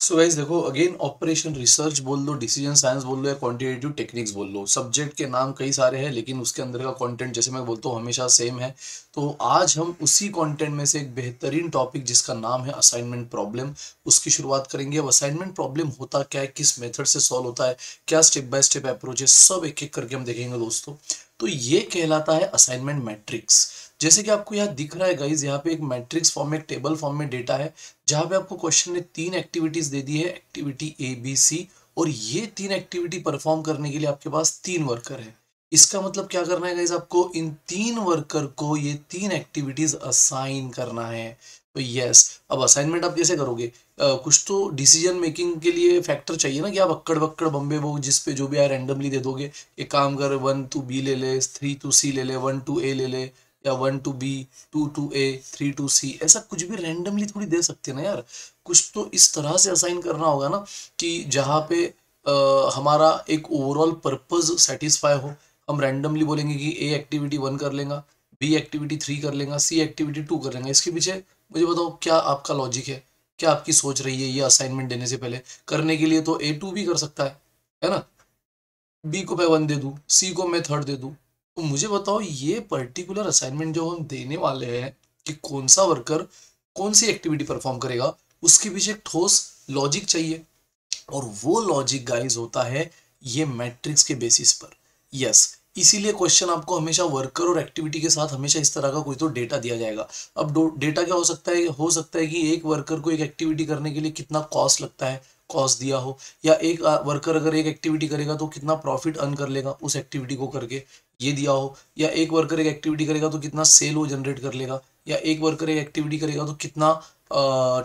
So guys देखो, again operation research बोल लो, decision science बोल लो या क्वांटिटेटिव टेक्निक्स बोल लो, सब्जेक्ट के नाम कई सारे हैं लेकिन उसके अंदर का कंटेंट जैसे मैं बोलता हूँ हमेशा सेम है। तो आज हम उसी कंटेंट में से एक बेहतरीन टॉपिक जिसका नाम है असाइनमेंट प्रॉब्लम, उसकी शुरुआत करेंगे। अब असाइनमेंट प्रॉब्लम होता क्या है, किस मेथड से सॉल्व होता है, क्या स्टेप बाय स्टेप अप्रोच है, सब एक एक करके हम देखेंगे दोस्तों। तो ये कहलाता है असाइनमेंट मैट्रिक्स। जैसे कि आपको यहाँ दिख रहा है गाइज, यहाँ पे एक मैट्रिक्स फॉर्म में, एक टेबल फॉर्म में डेटा है, जहां पे आपको क्वेश्चन ने 3 एक्टिविटीज दे दी है, एक्टिविटी ए बी सी। और ये 3 एक्टिविटी परफॉर्म करने के लिए आपके पास 3 वर्कर है। इसका मतलब क्या करना है गाइज, आपको इन 3 वर्कर को ये 3 एक्टिविटीज असाइन करना है। तो यस, अब असाइनमेंट आप कैसे करोगे? कुछ तो डिसीजन मेकिंग के लिए फैक्टर चाहिए ना, कि आप अक्कड़ बक्कड़ बम्बे वो जिस पे जो भी आए रैंडमली दे दोगे। एक काम कर, 1 टू बी ले ले, 3 टू सी ले ले, 1 टू ए ले ले, या 1 to B, 2 to A, 3 to C, ऐसा कुछ भी रैंडमली थोड़ी दे सकते हैं ना यार। कुछ तो इस तरह से असाइन करना होगा ना कि जहाँ पे हमारा एक ओवरऑल पर्पज सेटिस्फाई हो। हम रैंडमली बोलेंगे कि ए एक्टिविटी 1 कर लेगा, बी एक्टिविटी 3 कर लेगा, सी एक्टिविटी 2 कर लेगा। इसके पीछे मुझे बताओ क्या आपका लॉजिक है, क्या आपकी सोच रही है? ये असाइनमेंट देने से पहले करने के लिए तो A2 भी कर सकता है ना? बी को मैं 1 दे दूं, सी को मैं 3rd दे दूं। तो मुझे बताओ ये पर्टिकुलर असाइनमेंट जो हम देने वाले हैं कि कौन सा वर्कर कौन सी एक्टिविटी परफॉर्म करेगा, उसके पीछे एक ठोस लॉजिक चाहिए। और वो लॉजिक गाइस होता है ये मैट्रिक्स के बेसिस पर। यस, इसीलिए क्वेश्चन आपको हमेशा वर्कर और एक्टिविटी के साथ हमेशा इस तरह का कोई तो डेटा दिया जाएगा। अब डेटा क्या हो सकता है? हो सकता है कि एक वर्कर को एक एक्टिविटी करने के लिए कितना कॉस्ट लगता है, कॉस्ट दिया हो। या एक वर्कर अगर एक एक्टिविटी करेगा तो कितना प्रॉफिट अर्न कर लेगा उस एक्टिविटी को करके, ये दिया हो। या एक वर्कर एक एक्टिविटी करेगा तो कितना सेल वो जनरेट कर लेगा। या एक वर्कर एक एक्टिविटी करेगा तो कितना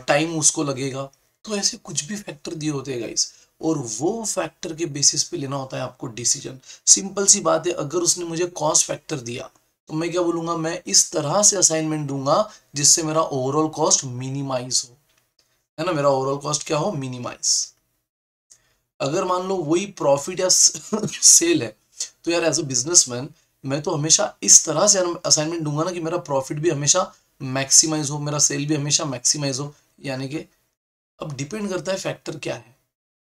टाइम उसको लगेगा। तो ऐसे कुछ भी फैक्टर दिए होते हैं गाइस, और वो फैक्टर के बेसिस पे लेना होता है आपको डिसीजन। सिंपल सी बात है, अगर उसने मुझे कॉस्ट फैक्टर दिया तो मैं क्या बोलूंगा, मैं इस तरह से असाइनमेंट दूंगा जिससे मेरा ओवरऑल कॉस्ट मिनिमाइज हो, है ना? मेरा ओवरऑल कॉस्ट क्या हो, मिनिमाइज। अगर मान लो वही प्रॉफिट या सेल है, तो यार एज अ बिजनेसमैन मैं तो हमेशा इस तरह से असाइनमेंट दूंगा ना कि मेरा प्रॉफिट भी हमेशा मैक्सिमाइज हो, मेरा सेल भी हमेशा मैक्सिमाइज हो। यानी कि अब डिपेंड करता है फैक्टर क्या है।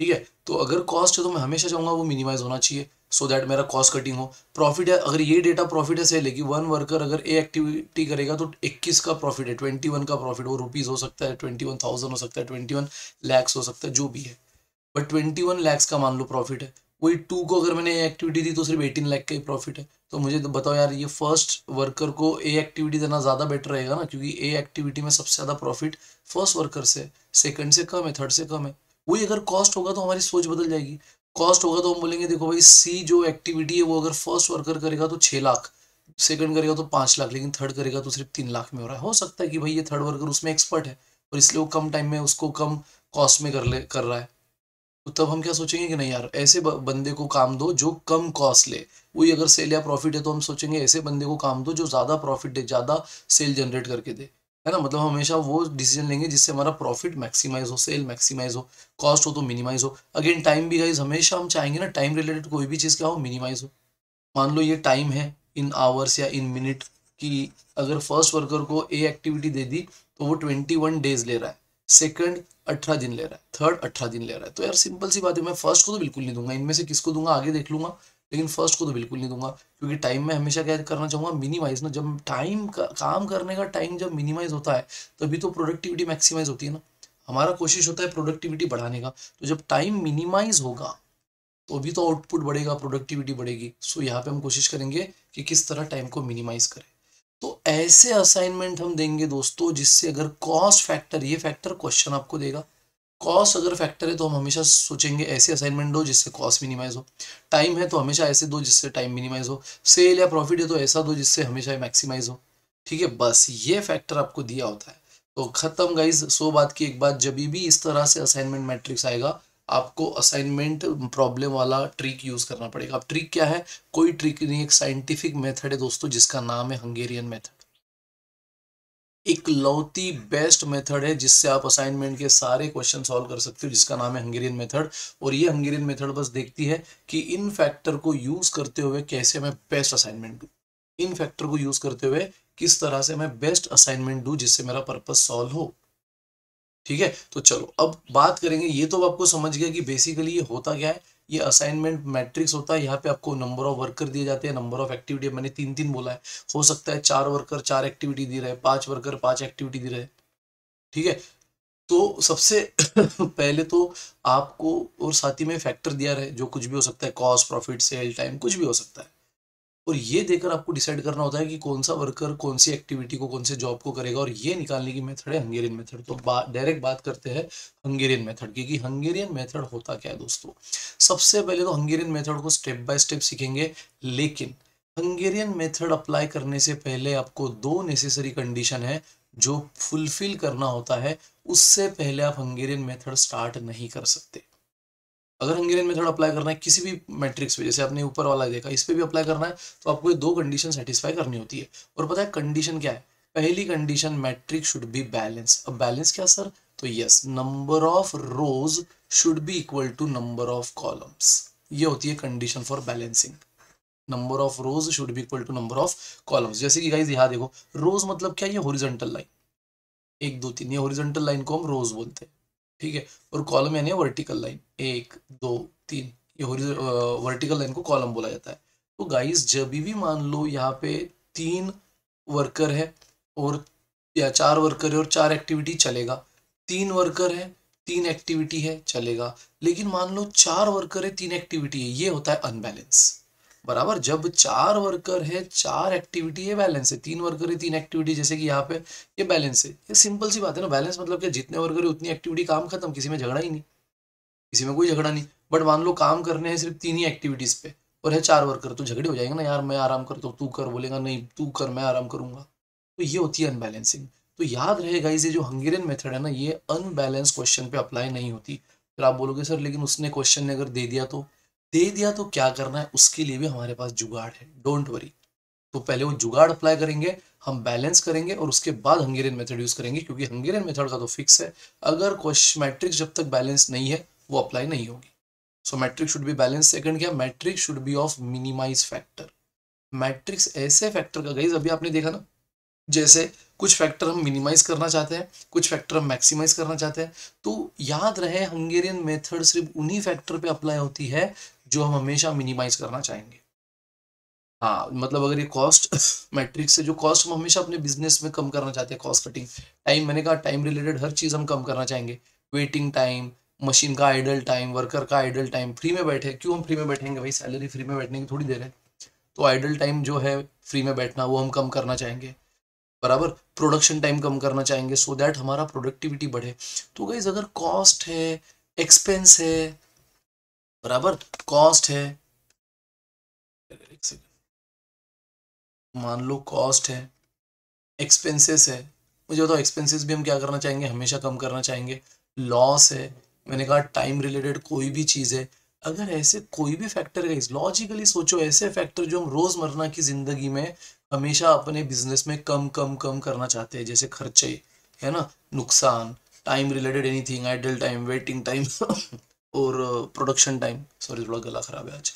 ठीक है, तो अगर कॉस्ट है तो मैं हमेशा चाहूंगा वो मिनिमाइज होना चाहिए, सो दैट मेरा कॉस्ट कटिंग हो। प्रॉफिट है, अगर ये डेटा प्रॉफिट है सेल है कि 1 वर्कर अगर ए एक्टिविटी करेगा तो 21 का प्रॉफिट है, 21 का प्रॉफिट, वो रुपीज हो सकता है, 21,000 हो सकता है, 21 लैक्स हो सकता है, जो भी है। बट 21 लैक्स का मान लो प्रॉफिट है। वही 2 को अगर मैंने ए एक्टिविटी दी तो सिर्फ 18 लाख का ही प्रॉफिट है। तो मुझे तो बताओ यार, ये फर्स्ट वर्कर को ए एक्टिविटी देना ज़्यादा बेटर रहेगा ना, क्योंकि ए एक्टिविटी में सबसे ज़्यादा प्रॉफिट फर्स्ट वर्कर से, सेकंड से कम है, थर्ड से कम है। वही अगर कॉस्ट होगा तो हमारी सोच बदल जाएगी। कॉस्ट होगा तो हम बोलेंगे देखो भाई, सी जो एक्टिविटी है वो अगर फर्स्ट वर्कर करेगा तो 6 लाख, सेकंड करेगा तो 5 लाख, लेकिन थर्ड करेगा तो सिर्फ 3 लाख में हो रहा है। हो सकता है कि भाई ये थर्ड वर्कर उसमें एक्सपर्ट है और इसलिए वो कम टाइम में उसको कम कॉस्ट में कर रहा है। तो तब हम क्या सोचेंगे कि नहीं यार, ऐसे बंदे को काम दो जो कम कॉस्ट ले। वही अगर सेल या प्रॉफिट है तो हम सोचेंगे ऐसे बंदे को काम दो जो ज़्यादा प्रॉफिट दे, ज़्यादा सेल जनरेट करके दे, है ना? मतलब हम हमेशा वो डिसीजन लेंगे जिससे हमारा प्रॉफिट मैक्सिमाइज हो, सेल मैक्सिमाइज हो, कॉस्ट हो तो मिनिमाइज हो। अगेन टाइम भी गाइज हमेशा हम चाहेंगे ना, टाइम रिलेटेड कोई भी चीज़ क्या हो, मिनिमाइज हो। मान लो ये टाइम है इन आवर्स या इन मिनट की, अगर फर्स्ट वर्कर को ए एक्टिविटी दे दी तो वो 21 डेज ले रहा है, सेकंड 18 दिन ले रहा है, थर्ड 18 दिन ले रहा है। तो यार सिंपल सी बात है, मैं फर्स्ट को तो बिल्कुल नहीं दूंगा, इनमें से किसको दूंगा आगे देख लूंगा, लेकिन फर्स्ट को तो बिल्कुल नहीं दूंगा। क्योंकि टाइम में हमेशा क्या करना चाहूंगा, मिनिमाइज ना। जब टाइम का काम करने का टाइम जब मिनिमाइज होता है तभी तो प्रोडक्टिविटी मैक्सिमाइज होती है ना। हमारा कोशिश होता है प्रोडक्टिविटी बढ़ाने का, तो जब टाइम मिनिमाइज होगा तो अभी तो आउटपुट बढ़ेगा, प्रोडक्टिविटी बढ़ेगी। सो यहाँ पे हम कोशिश करेंगे कि किस तरह टाइम को मिनिमाइज करें। तो ऐसे असाइनमेंट हम देंगे दोस्तों जिससे अगर कॉस्ट फैक्टर, ये फैक्टर क्वेश्चन आपको देगा, कॉस्ट अगर फैक्टर है तो हम हमेशा सोचेंगे ऐसे असाइनमेंट दो जिससे कॉस्ट मिनिमाइज हो। टाइम है तो हमेशा ऐसे दो जिससे टाइम मिनिमाइज हो। सेल या प्रॉफिट है तो ऐसा दो जिससे हमेशा मैक्सिमाइज हो। ठीक है, बस ये फैक्टर आपको दिया होता है। तो खत्म गाइज, 100 बात की एक बात, जब भी इस तरह से असाइनमेंट मैट्रिक्स आएगा आपको असाइनमेंट प्रॉब्लम वाला ट्रिक यूज करना पड़ेगा। अब ट्रिक क्या है? कोई ट्रिक नहीं, एक साइंटिफिक मेथड है दोस्तों जिसका नाम है हंगेरियन मेथड। इकलौती बेस्ट मेथड है जिससे आप असाइनमेंट के सारे क्वेश्चन सॉल्व कर सकते हो, जिसका नाम है हंगेरियन मेथड। और ये हंगेरियन मेथड बस देखती है कि इन फैक्टर को यूज करते हुए कैसे मैं बेस्ट असाइनमेंट दूं, इन फैक्टर को यूज करते हुए किस तरह से मैं बेस्ट असाइनमेंट दूं जिससे मेरा पर्पस सॉल्व हो। ठीक है, तो चलो अब बात करेंगे। ये तो आपको समझ गया कि बेसिकली ये होता क्या है। ये असाइनमेंट मैट्रिक्स होता है। यहाँ पे आपको नंबर ऑफ वर्कर दिए जाते हैं, नंबर ऑफ एक्टिविटी मैंने तीन तीन बोला है। हो सकता है 4 वर्कर 4 एक्टिविटी दे रहे, 5 वर्कर 5 एक्टिविटी दे रहे। ठीक है, तो सबसे पहले तो आपको, और साथ ही में फैक्टर दिया रहे जो कुछ भी हो सकता है, कॉस्ट, प्रॉफिट, सेल, टाइम, कुछ भी हो सकता है। और ये देकर आपको डिसाइड करना होता है कि कौन सा वर्कर कौन सी एक्टिविटी को, कौन से जॉब को करेगा, और ये निकालने की मेथड है हंगेरियन मेथड। तो डायरेक्ट बात करते हैं हंगेरियन मेथड की, कि हंगेरियन मेथड होता क्या है दोस्तों। सबसे पहले तो हंगेरियन मेथड को स्टेप बाय स्टेप सीखेंगे, लेकिन हंगेरियन मेथड अप्लाई करने से पहले आपको दो नेसेसरी कंडीशन है जो फुलफिल करना होता है। उससे पहले आप हंगेरियन मेथड स्टार्ट नहीं कर सकते। अगर हंगेरियन मेथड अप्लाई करना है किसी भी मैट्रिक्स पे, जैसे आपने ऊपर वाला देखा, इस पे भी अप्लाई करना है, तो आपको ये दो कंडीशन सेटिस्फाई करनी होती है। और पता है कंडीशन क्या है? पहली condition, matrix should be balance. अब बैलेंस क्या सर? तो yes, number of rows should be equal to number of columns. ये होती है condition for balancing. Number of rows should be equal to number of columns. जैसे कि guys यहाँ देखो, रोज मतलब क्या? ये हॉरिजॉन्टल लाइन, 1 2 3, ये हॉरिजॉन्टल लाइन को हम रोज बोलते हैं। ठीक है, और कॉलम यानी वर्टिकल लाइन, 1 2 3, ये वर्टिकल लाइन को कॉलम बोला जाता है। तो गाइस जब भी मान लो यहाँ पे 3 वर्कर है और, या 4 वर्कर है और 4 एक्टिविटी, चलेगा। 3 वर्कर है, 3 एक्टिविटी है, चलेगा। लेकिन मान लो 4 वर्कर है, 3 एक्टिविटी है, ये होता है अनबैलेंस। बराबर, जब 4 वर्कर है, 4 एक्टिविटी है, बैलेंस है। 3 वर्कर है, 3 एक्टिविटी, जैसे कि यहाँ पे ये बैलेंस है। ये सिंपल सी बात है ना। बैलेंस मतलब क्या? जितने वर्कर है उतनी एक्टिविटी, काम खत्म, किसी में झगड़ा ही नहीं, किसी में कोई झगड़ा नहीं। बट मान लो काम करने हैं सिर्फ 3 ही एक्टिविटीज पे और है 4 वर्कर, तो झगड़े हो जाएंगे ना, यार मैं आराम करता हूँ तू कर, बोलेगा नहीं तू कर मैं आराम करूंगा। तो ये होती है अनबैलेंसिंग। तो याद रहेगा, ये जो हंगेरियन मेथड है ना, ये अनबैलेंस क्वेश्चन पे अप्लाई नहीं होती। फिर आप बोलोगे सर लेकिन उसने क्वेश्चन ने अगर दे दिया तो, दे दिया तो क्या करना है? उसके लिए भी हमारे पास जुगाड़ है, डोंट वरी। तो पहले वो जुगाड़ अप्लाई करेंगे, हम बैलेंस करेंगे, और उसके बाद हंगेरियन मेथड यूज करेंगे, क्योंकि हंगेरियन मेथड का तो फिक्स है, अगर क्वेश्चन मैट्रिक्स जब तक बैलेंस नहीं है वो अप्लाई नहीं होगी। So matrix should be balance. Second क्या? Matrix should be of minimize factor. Matrix ऐसे फैक्टर का, गाइस अभी आपने देखा ना, जैसे कुछ फैक्टर हम मिनिमाइज करना चाहते हैं, कुछ फैक्टर हम मैक्सिमाइज करना चाहते हैं। तो याद रहे हंगेरियन मेथड सिर्फ उन्हीं फैक्टर पे अप्लाई होती है जो हम हमेशा मिनिमाइज करना चाहेंगे। हाँ, मतलब अगर ये कॉस्ट मैट्रिक्स से, जो कॉस्ट हम हमेशा अपने बिजनेस में कम करना चाहते हैं, कॉस्ट कटिंग, टाइम, मैंने कहा टाइम रिलेटेड हर चीज हम कम करना चाहेंगे। वेटिंग टाइम, मशीन का आइडल टाइम, वर्कर का आइडल टाइम, फ्री में बैठे, क्यों हम फ्री में बैठेंगे भाई? सैलरी फ्री में बैठने की थोड़ी दे रहे हैं। तो आइडल टाइम जो है फ्री में बैठना, वो हम कम करना चाहेंगे। बराबर, प्रोडक्शन टाइम कम करना चाहेंगे, सो दैट हमारा प्रोडक्टिविटी बढ़े। तो गाइज अगर कॉस्ट है, एक्सपेंस है, बराबर, कॉस्ट है, एक सेकंड, मान लो कॉस्ट है, एक्सपेंसेस है, मुझे बताओ एक्सपेंसेस भी हम क्या करना चाहेंगे? हमेशा कम करना चाहेंगे। लॉस है, मैंने कहा टाइम रिलेटेड कोई भी चीज़ है। अगर ऐसे कोई भी फैक्टर है, लॉजिकली सोचो, ऐसे फैक्टर जो हम रोजमर्रा की जिंदगी में हमेशा अपने बिजनेस में कम कम कम करना चाहते हैं, जैसे खर्चे, है ना, नुकसान, time related anything, idle time, waiting time और प्रोडक्शन टाइम, सॉरी थोड़ा गला खराब है आज।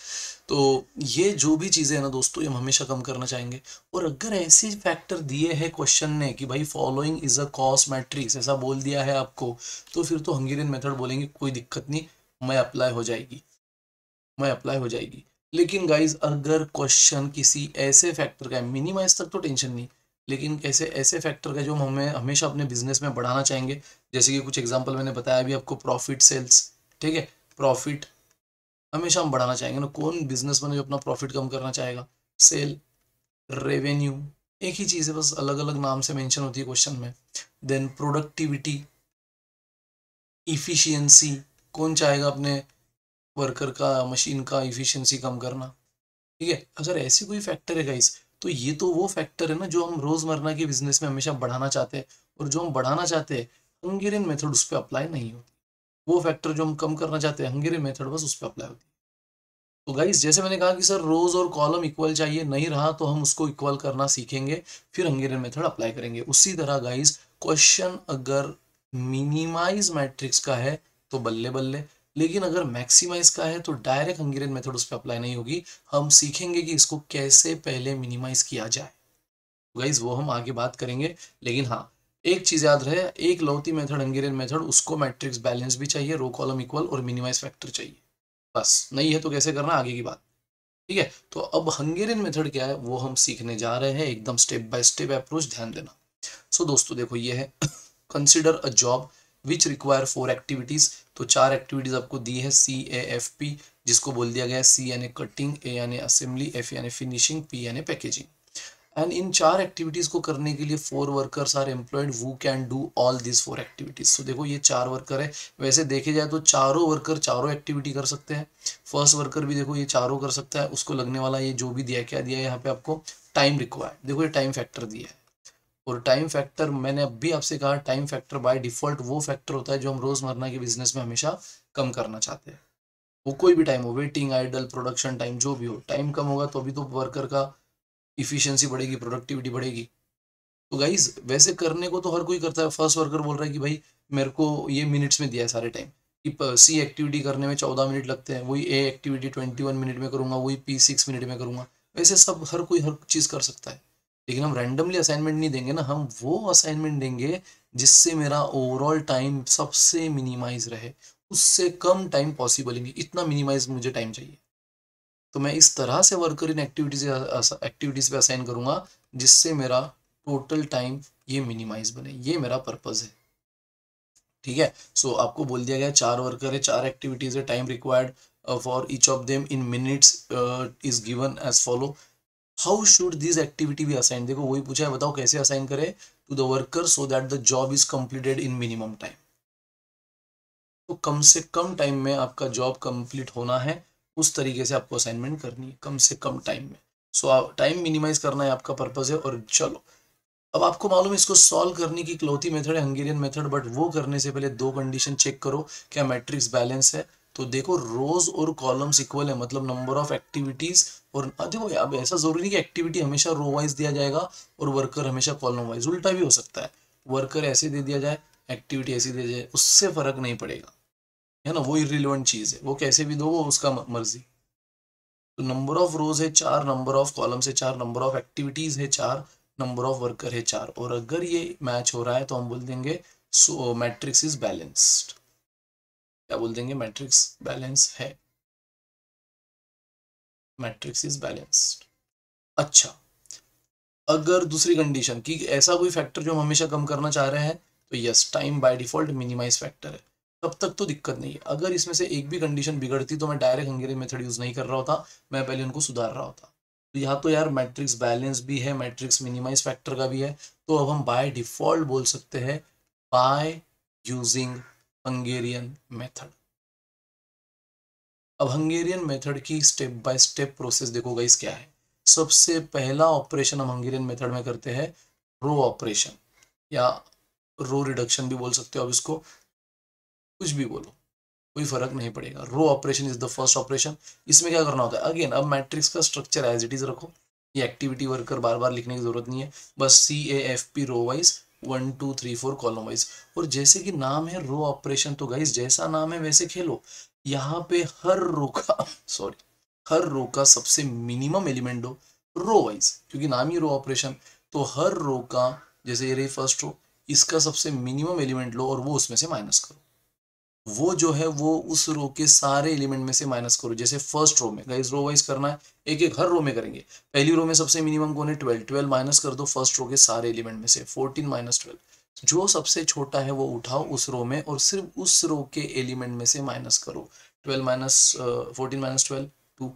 तो ये जो भी चीज़ें हैं ना दोस्तों, ये हम हमेशा कम करना चाहेंगे। और अगर ऐसे फैक्टर दिए हैं क्वेश्चन ने कि भाई following is a cost matrix, ऐसा बोल दिया है आपको, तो फिर तो हंगेरियन मेथड बोलेंगे कोई दिक्कत नहीं, मैं अप्लाई हो जाएगी, मैं अप्लाई हो जाएगी। लेकिन गाइज अगर क्वेश्चन किसी ऐसे फैक्टर का है, मिनिमाइज तक तो टेंशन नहीं, लेकिन कैसे ऐसे फैक्टर का जो हम हमें हमेशा अपने बिजनेस में बढ़ाना चाहेंगे, जैसे कि कुछ एग्जांपल मैंने बताया अभी आपको, प्रॉफिट, सेल्स, ठीक है, प्रॉफिट हमेशा हम बढ़ाना चाहेंगे ना। कौन बिजनेसमैन है जो अपना प्रॉफिट कम करना चाहेगा? सेल, रेवेन्यू, एक ही चीज़ है, बस अलग अलग नाम से मेंशन होती है क्वेश्चन में। देन प्रोडक्टिविटी, इफिशियंसी, कौन चाहेगा अपने वर्कर का, मशीन का इफिशियंसी कम करना? ठीक है, अगर ऐसे कोई फैक्टर है गाइस, तो ये तो वो फैक्टर है ना जो हम रोजमर्रा के बिजनेस में हमेशा बढ़ाना चाहते हैं, और जो हम बढ़ाना चाहते हैं हंगेरियन मेथड उस पर अप्लाई नहीं होती। वो फैक्टर जो हम कम करना चाहते हैं, हंगेरियन मेथड बस उस पर अप्लाई होती है। तो गाइस जैसे मैंने कहा कि सर रोज और कॉलम इक्वल चाहिए, नहीं रहा तो हम उसको इक्वल करना सीखेंगे, फिर हंगेरियन मेथड अप्लाई करेंगे। उसी तरह गाइस क्वेश्चन अगर मिनिमाइज मैट्रिक्स का है तो बल्ले बल्ले, लेकिन अगर मैक्सिमाइज का है तो डायरेक्ट हंगेरियन मेथड उस पर अप्लाई नहीं होगी। हम सीखेंगे कि इसको कैसे पहले मिनिमाइज किया जाए। गाइज वो हम आगे बात करेंगे, लेकिन हाँ, एक चीज याद रहे, एक लौती मेथड हंगेरियन मेथड, उसको मैट्रिक्स बैलेंस भी चाहिए, रो कॉलम इक्वल और मिनिमाइज फैक्टर चाहिए, बस। नहीं है तो कैसे करना, आगे की बात। ठीक है, तो अब हंगेरियन मेथड क्या है वो हम सीखने जा रहे हैं, एकदम स्टेप बाय स्टेप अप्रोच, ध्यान देना। सो दोस्तों देखो ये है consider a job which require 4 activities. तो 4 एक्टिविटीज आपको दी है, CAFP, जिसको बोल दिया गया है C यानी कटिंग, A यानी असेंबली, F यानी फिनिशिंग, P यानी पैकेजिंग। एंड इन 4 एक्टिविटीज को करने के लिए 4 workers are employed who can do all this 4 activities. तो देखो ये 4 वर्कर है, वैसे देखे जाए तो चारों वर्कर चारों एक्टिविटी कर सकते हैं। फर्स्ट वर्कर भी देखो ये चारों कर सकता है, उसको लगने वाला ये जो भी दिया है, क्या दिया है यहाँ पे आपको, टाइम रिक्वायर्ड, देखो ये टाइम फैक्टर दिया है। और टाइम फैक्टर मैंने अभी आपसे कहा, टाइम फैक्टर बाय डिफॉल्ट वो फैक्टर होता है जो हम रोजमर्रा के बिजनेस में हमेशा कम करना चाहते हैं। वो कोई भी टाइम हो, वेटिंग, आइडल, प्रोडक्शन टाइम, जो भी हो, टाइम कम होगा तो अभी तो वर्कर का इफिशियंसी बढ़ेगी, प्रोडक्टिविटी बढ़ेगी। तो गाइज वैसे करने को तो हर कोई करता है। फर्स्ट वर्कर बोल रहा है कि भाई मेरे को ये मिनट्स में दिया है सारे टाइम, कि C एक्टिविटी करने में 14 मिनट लगते हैं, वही A एक्टिविटी 21 मिनट में करूंगा, वही P 6 मिनट में करूंगा। वैसे सब हर कोई हर चीज कर सकता है, लेकिन हम रैंडमली असाइनमेंट नहीं देंगे ना, हम वो असाइनमेंट देंगे जिससे मेरा ओवरऑल टाइम सबसे मिनिमाइज रहे, उससे कम टाइम पॉसिबल ही नहीं, इतना मिनिमाइज मुझे टाइम चाहिए। तो मैं इस तरह से वर्कर इन एक्टिविटीज पे असाइन करूंगा जिससे मेरा टोटल टाइम ये मिनिमाइज बने, ये मेरा पर्पज है। ठीक है, सो आपको बोल दिया गया 4 वर्कर है, 4 एक्टिविटीज है, time required for each of them in minutes is given as follow. How should this activity be assign, देखो वही पूछा है, बताओ कैसे असाइन करे to the worker so that the job is completed in minimum time. तो कम से कम टाइम में आपका जॉब कंप्लीट होना है, उस तरीके से आपको असाइनमेंट करनी है, कम से कम टाइम में। सो टाइम मिनिमाइज करना है आपका पर्पज है। और चलो अब आपको मालूम है इसको सॉल्व करने की इकलौती मेथड है हंगेरियन मेथड, बट वो करने से पहले 2 कंडीशन चेक करो, क्या मैट्रिक्स बैलेंस है। तो देखो रोज और कॉलम्स इक्वल है, मतलब नंबर ऑफ एक्टिविटीज। और देखो अब ऐसा जरूरी नहीं कि एक्टिविटी हमेशा रो वाइज दिया जाएगा और वर्कर हमेशा कॉलम वाइज, उल्टा भी हो सकता है, वर्कर ऐसे दे दिया जाए, एक्टिविटी ऐसी दे जाए, उससे फर्क नहीं पड़ेगा, है ना, वो इरिलेवेंट चीज है, वो कैसे भी दो वो उसका मर्जी। तो नंबर ऑफ रोज है 4, नंबर ऑफ कॉलम है 4, नंबर ऑफ एक्टिविटीज है 4, नंबर ऑफ वर्कर है 4, और अगर ये मैच हो रहा है तो हम बोल देंगे सो मैट्रिक्स इज बैलेंस्ड। क्या बोल देंगे, मैट्रिक्स बैलेंस है, मैट्रिक्स इज बैलेंस्ड। अच्छा, अगर दूसरी कंडीशन कि ऐसा कोई फैक्टर जो हम हमेशा कम करना चाह रहे हैं, तो yes, time by default minimise factor है, तब तक तो दिक्कत नहीं है। अगर इसमें से एक भी कंडीशन बिगड़ती तो मैं डायरेक्ट हंगेरियन मेथड यूज नहीं कर रहा होता, मैं पहले उनको सुधार रहा होता। तो यहाँ तो यार मैट्रिक्स बैलेंस भी है, मैट्रिक्स मिनिमाइज फैक्टर का भी है, तो अब हम बाय डिफॉल्ट बोल सकते हैं बाय यूजिंग हंगेरियन मेथड। अब हंगेरियन मेथड की स्टेप बाय स्टेप प्रोसेस देखो गाइस क्या है। सबसे पहला ऑपरेशन हम हंगेरियन मेथड में करते हैं रो ऑपरेशन, या रो रिडक्शन भी बोल सकते हो, अब इसको कुछ भी बोलो, कोई फर्क नहीं पड़ेगा। Row operation is the first operation. इसमें क्या करना होता है, अगेन अब मैट्रिक्स का स्ट्रक्चर एज इट इज रखो, ये एक्टिविटी वर्कर बार बार लिखने की जरूरत नहीं है, बस CAFP row wise 1 2 3 4 column wise. और जैसे कि नाम है रो ऑपरेशन, तो गाइस जैसा नाम है वैसे खेलो। यहाँ पे हर रो का सॉरी, हर रो का सबसे मिनिमम एलिमेंट दो रो वाइज, क्योंकि नाम ही रो ऑपरेशन। तो हर रो का, जैसे ये रही फर्स्ट रो, इसका सबसे मिनिमम एलिमेंट लो और वो उसमें से माइनस करो। वो जो है वो उस रो के सारे एलिमेंट में से माइनस करो। जैसे फर्स्ट रो में गाइस रो वाइज करना है, एक एक हर रो में करेंगे। पहली रो में सबसे मिनिमम कौन है, 12, 12 माइनस कर दो फर्स्ट रो के सारे एलिमेंट में से, 14 माइनस 12, जो सबसे छोटा है वो उठाओ उस रो में और सिर्फ उस रो के एलिमेंट में से माइनस करो। 12 minus 14 minus 12 2,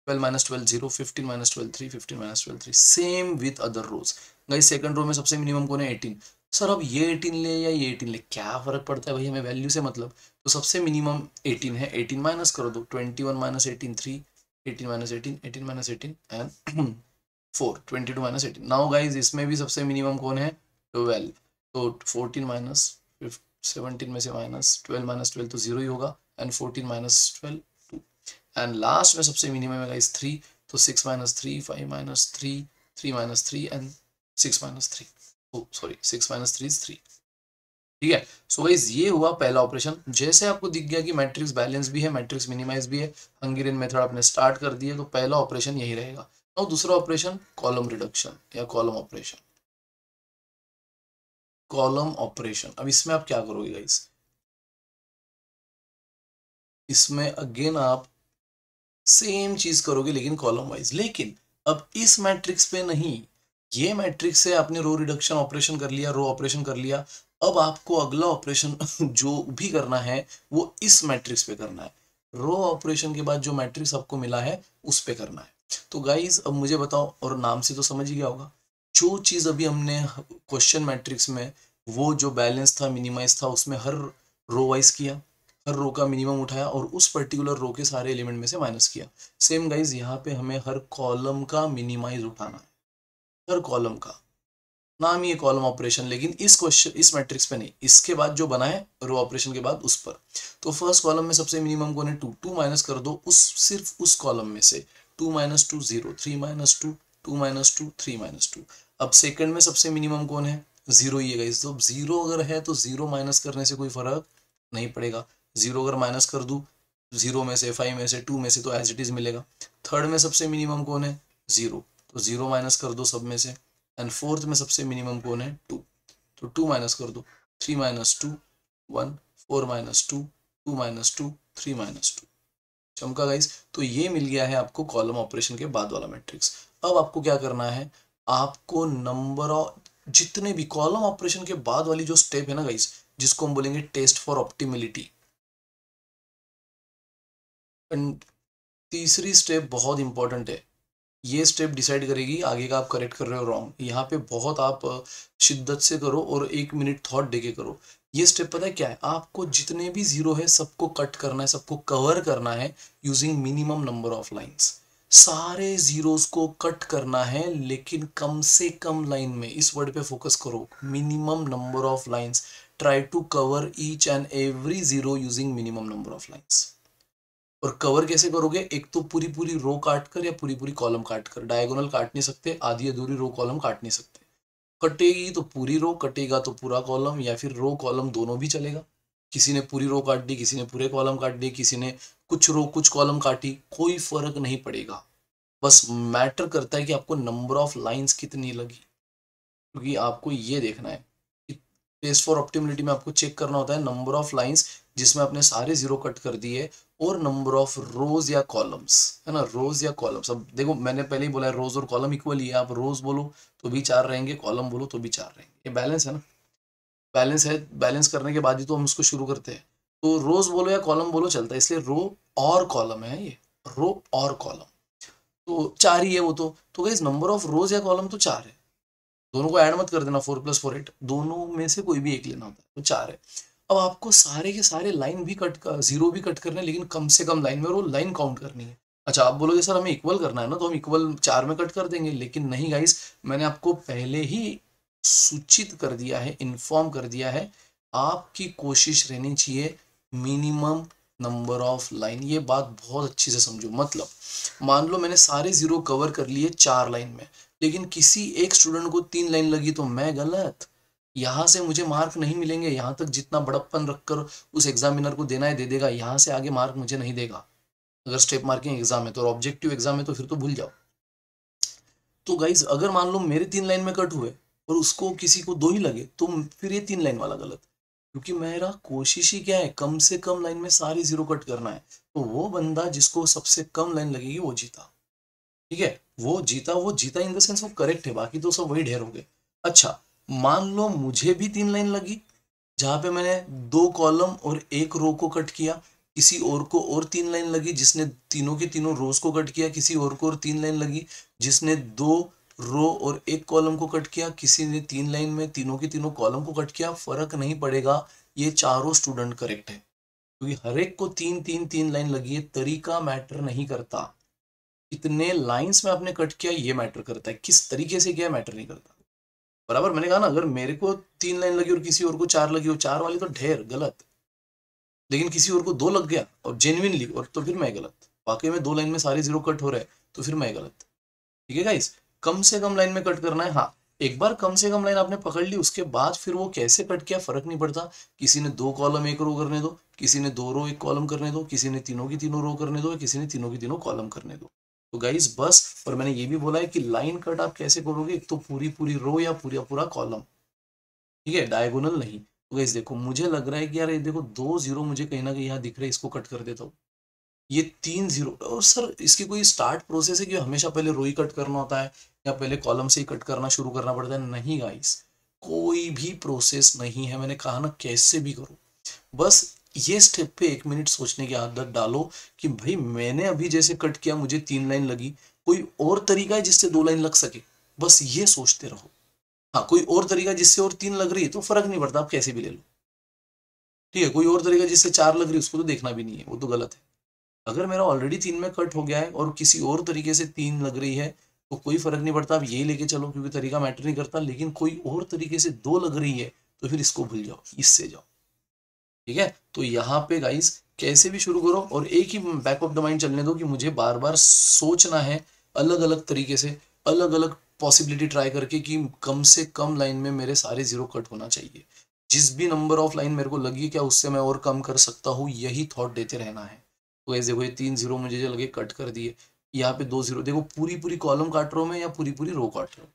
12 minus 12 0, 15 minus 12 3, 15 minus 12 3, same with other rows. Guys second row में सबसे मिनिमम कौन है, 18। सर अब ये 18 ले या ये 18 ले, क्या फर्क पड़ता है भाई, हमें वैल्यू से मतलब। तो सबसे मिनिमम 18 है, 18 माइनस कर दो, 21 minus 18 3, 18 minus 18, 18 minus 18 and 4, 22 minus 18। Now guys इसमें भी सबसे मिनिमम कौन है, 12। तो 14 माइनस 17 में से माइनस 12 माइनस 12 तो 0 ही होगा, एंड 14 माइनस 12 2, एंड लास्ट में सबसे मिनिमम है गाइज 3। तो 6 minus 3, 5 minus 3, 3 minus 3 and 6 minus 3, sorry 6 minus 3 is 3। ठीक है, सो गाइस ये हुआ पहला ऑपरेशन। जैसे आपको दिख गया कि मैट्रिक्स बैलेंस भी है, मैट्रिक्स मिनिमाइज भी है, हंगेरियन मेथड आपने स्टार्ट कर दिया, तो पहला ऑपरेशन यही रहेगा। और दूसरा ऑपरेशन कॉलम रिडक्शन या कॉलम ऑपरेशन। Column operation. अब इसमें आप क्या करोगे गाइस, इसमें अगेन आप सेम चीज करोगे लेकिन कॉलम वाइज। लेकिन अब इस मैट्रिक्स पे नहीं, ये मैट्रिक्स से आपने रो रिडक्शन ऑपरेशन कर लिया, रो ऑपरेशन कर लिया। अब आपको अगला ऑपरेशन जो भी करना है वो इस मैट्रिक्स पे करना है। रो ऑपरेशन के बाद जो मैट्रिक्स आपको मिला है उस पे करना है। तो गाइज अब मुझे बताओ, और नाम से तो समझ ही गया होगा, जो चीज अभी हमने क्वेश्चन मैट्रिक्स में वो जो बैलेंस था, मिनिमाइज था, उसमें हर रो वाइज किया, हर रो का मिनिमम उठाया और उस पर्टिकुलर रो के सारे एलिमेंट में से माइनस किया। सेम गाइज यहाँ पे हमें हर कॉलम का मिनिमाइज उठाना है, हर कॉलम का। नाम ही है कॉलम ऑपरेशन, लेकिन इस क्वेश्चन इस मैट्रिक्स पे नहीं, इसके बाद जो बना है रो ऑपरेशन के बाद उस पर। तो फर्स्ट कॉलम में सबसे मिनिमम कौन है, 2, 2 माइनस कर दो उस सिर्फ उस कॉलम में से, 2 माइनस 2 0, 3 माइनस 2 2 माइनस 2 3 माइनस 2। अब सेकंड में सबसे मिनिमम कौन है, जीरो ही है गाइस। तो जीरो अगर है तो जीरो माइनस करने से कोई फर्क नहीं पड़ेगा। जीरो अगर माइनस कर दूं जीरो में से, 5 में से, 2 में से, तो एज इट इज मिलेगा। थर्ड में सबसे मिनिमम कौन है, जीरो, तो जीरो माइनस कर दो सब में से। एंड फोर्थ में सबसे मिनिमम कौन है, 2, तो 2 माइनस कर दो, 3 माइनस 2 1, 4 माइनस 2 2 माइनस 2 3 माइनस 2। चमका गाइस। तो ये मिल गया है आपको कॉलम ऑपरेशन के बाद वाला मैट्रिक्स। अब आपको क्या करना है, आपको नंबर ऑफ जितने भी कॉलम ऑपरेशन के बाद वाली जो स्टेप है ना गाइस, जिसको हम बोलेंगे टेस्ट फॉर ऑप्टिमिलिटी, तीसरी स्टेप बहुत इंपॉर्टेंट है। ये स्टेप डिसाइड करेगी आगे का आप करेक्ट कर रहे हो रॉन्ग। यहाँ पे बहुत आप शिद्दत से करो और 1 मिनट थॉट देके करो। ये स्टेप पता है क्या है, आपको जितने भी जीरो है सबको कट करना है, सबको कवर करना है using minimum number of lines. सारे जीरोस को कट करना है लेकिन कम से कम लाइन में, इस वर्ड पे फोकस करो, minimum number of lines. Try to cover each and every zero using minimum number of lines. और कवर कैसे करोगे, एक तो पूरी पूरी रो काट कर या पूरी पूरी कॉलम काट कर। डायगोनल काट नहीं सकते, आधी अधूरी रो कॉलम काट नहीं सकते। कटेगी तो पूरी रो, कटेगा तो पूरा कॉलम, या फिर रो कॉलम दोनों भी चलेगा। किसी ने पूरी रो काट दी, किसी ने पूरे कॉलम काट दिए, किसी ने कुछ रो कुछ कॉलम काटी, कोई फर्क नहीं पड़ेगा। बस मैटर करता है कि आपको नंबर ऑफ लाइंस कितनी लगी, क्योंकि आपको ये देखना है। टेस्ट फॉर ऑप्टिमिलिटी में आपको चेक करना होता है नंबर ऑफ लाइंस जिसमें आपने सारे जीरो कट कर दिए, और नंबर ऑफ रोज या कॉलम्स, है ना, रोज या कॉलम्स। अब देखो मैंने पहले ही बोला है रोज और कॉलम इक्वल ही है। आप रोज बोलो तो भी 4 रहेंगे, कॉलम बोलो तो भी 4 रहेंगे। ये बैलेंस है ना, बैलेंस है। बैलेंस करने के बाद ही तो हम उसको शुरू करते हैं। तो रोज बोलो या कॉलम बोलो चलता है, इसलिए रो और कॉलम है ये, रो और कॉलम तो 4 ही है वो तो गाइस नंबर ऑफ रोज या कॉलम तो 4 है। दोनों को ऐड मत कर देना, 4 + 4 8, दोनों में से कोई भी एक लेना होता है, तो 4 है। अब आपको सारे के सारे लाइन भी कट कर, जीरो भी कट करना है, लेकिन कम से कम लाइन में, और वो लाइन काउंट करनी है। अच्छा आप बोलोगे सर हमें इक्वल करना है ना, तो हम इक्वल 4 में कट कर देंगे, लेकिन नहीं गाइस, मैंने आपको पहले ही सूचित कर दिया है, इन्फॉर्म कर दिया है, आपकी कोशिश रहनी चाहिए मिनिमम नंबर ऑफ लाइन। ये बात बहुत अच्छी से समझो। मतलब मान लो मैंने सारे जीरो कवर कर लिए 4 लाइन में, लेकिन किसी एक स्टूडेंट को 3 लाइन लगी, तो मैं गलत, यहाँ से मुझे मार्क नहीं मिलेंगे। यहाँ तक जितना बड़प्पन रखकर उस एग्जामिनर को देना है दे देगा, यहाँ से आगे मार्क मुझे नहीं देगा। अगर स्टेप मार्किंग एग्जाम है तो, ऑब्जेक्टिव एग्जाम है तो फिर तो भूल जाओ। तो गाइज अगर मान लो मेरे 3 लाइन में कट हुए और उसको किसी को 2 ही लगे, तो फिर ये 3 लाइन वाला गलत, क्योंकि मेरा कोशिश ही क्या है, कम से कम लाइन में सारे जीरो कट करना है। तो वो बंदा जिसको सबसे कम लाइन लगेगी वो जीता। ठीक है, वो जीता, वो जीता इन द सेंस वो करेक्ट है, बाकी तो सब वही ढेर हो गए। अच्छा मान लो मुझे भी 3 लाइन लगी, जहां पे मैंने 2 कॉलम और 1 रो को कट किया, किसी और को और 3 लाइन लगी जिसने तीनों के तीनों रोज को कट किया, किसी और को और 3 लाइन लगी जिसने 2 रो और 1 कॉलम को कट किया, किसी ने 3 लाइन में तीनों के तीनों कॉलम को कट किया, फर्क नहीं पड़ेगा, ये चारों स्टूडेंट करेक्ट है, क्योंकि हर एक को 3 लाइन लगी है। तरीका मैटर नहीं करता, कितने लाइंस में आपने कट किया ये मैटर करता है, किस तरीके से किया मैटर नहीं करता। बराबर मैंने कहा ना, अगर मेरे को 3 लाइन लगी और किसी और को 4 लगी हो, 4 वाली तो ढेर गलत, लेकिन किसी और को 2 लग गया और जेन्युइनली, और तो फिर मैं गलत। वाकई में 2 लाइन में सारे जीरो कट हो रहे हैं तो फिर मैं गलत। ठीक है गाइस, कम से कम लाइन में कट करना है। हाँ, एक बार कम से कम लाइन आपने पकड़ ली, उसके बाद फिर वो कैसे कट किया फर्क नहीं पड़ता। किसी ने 2 कॉलम 1 रो करने दो, किसी ने 2 रो 1 कॉलम करने दो, किसी ने तीनों की तीनों रो करने दो, किसी ने तीनों की तीनों कॉलम करने दो। तो गाइस बस, और मैंने ये भी बोला है कि लाइन कट आप कैसे करोगे, एक तो पूरी पूरी रो या पूरा पूरा कॉलम। ठीक है, डायगोनल नहीं। तो गाइस देखो, मुझे लग रहा है कि यार ये देखो 2 जीरो मुझे कहीं ना कहीं यहाँ दिख रहे हैं, इसको कट कर देता हूँ। ये 3 जीरो, और सर इसकी कोई स्टार्ट प्रोसेस है कि हमेशा पहले रो ही कट करना होता है या पहले कॉलम से ही कट करना शुरू करना पड़ता है? नहीं गाइस, कोई भी प्रोसेस नहीं है। मैंने कहा ना, कैसे भी करो, बस ये स्टेप पे 1 मिनट सोचने की आदत डालो कि भाई मैंने अभी जैसे कट किया, मुझे 3 लाइन लगी, कोई और तरीका है जिससे 2 लाइन लग सके? बस ये सोचते रहो। हाँ, कोई और तरीका जिससे और 3 लग रही है तो फर्क नहीं पड़ता, आप कैसे भी ले लो। ठीक है, कोई और तरीका जिससे 4 लग रही है उसको तो देखना भी नहीं है, वो तो गलत है। अगर मेरा ऑलरेडी 3 में कट हो गया है और किसी और तरीके से 3 लग रही है तो कोई फर्क नहीं पड़ता, आप यही लेके चलो, क्योंकि तरीका मैटर नहीं करता। लेकिन कोई और तरीके से 2 लग रही है तो फिर इसको भूल जाओ, इससे जाओ। ठीक है, तो यहाँ पे गाइस कैसे भी शुरू करो और एक ही बैक ऑफ द माइंड चलने दो कि मुझे बार बार सोचना है, अलग अलग तरीके से, अलग अलग पॉसिबिलिटी ट्राई करके कि कम से कम लाइन में मेरे सारे जीरो कट होना चाहिए। जिस भी नंबर ऑफ लाइन मेरे को लगी क्या उससे मैं और कम कर सकता हूँ, यही थॉट देते रहना है। तो ऐसे देखो, ये 3 जीरो मुझे जो लगे कट कर दिए, यहाँ पे 2 जीरो, देखो पूरी पूरी कॉलम काट रहा हूँ मैं या पूरी पूरी रो काट रहा हूँ?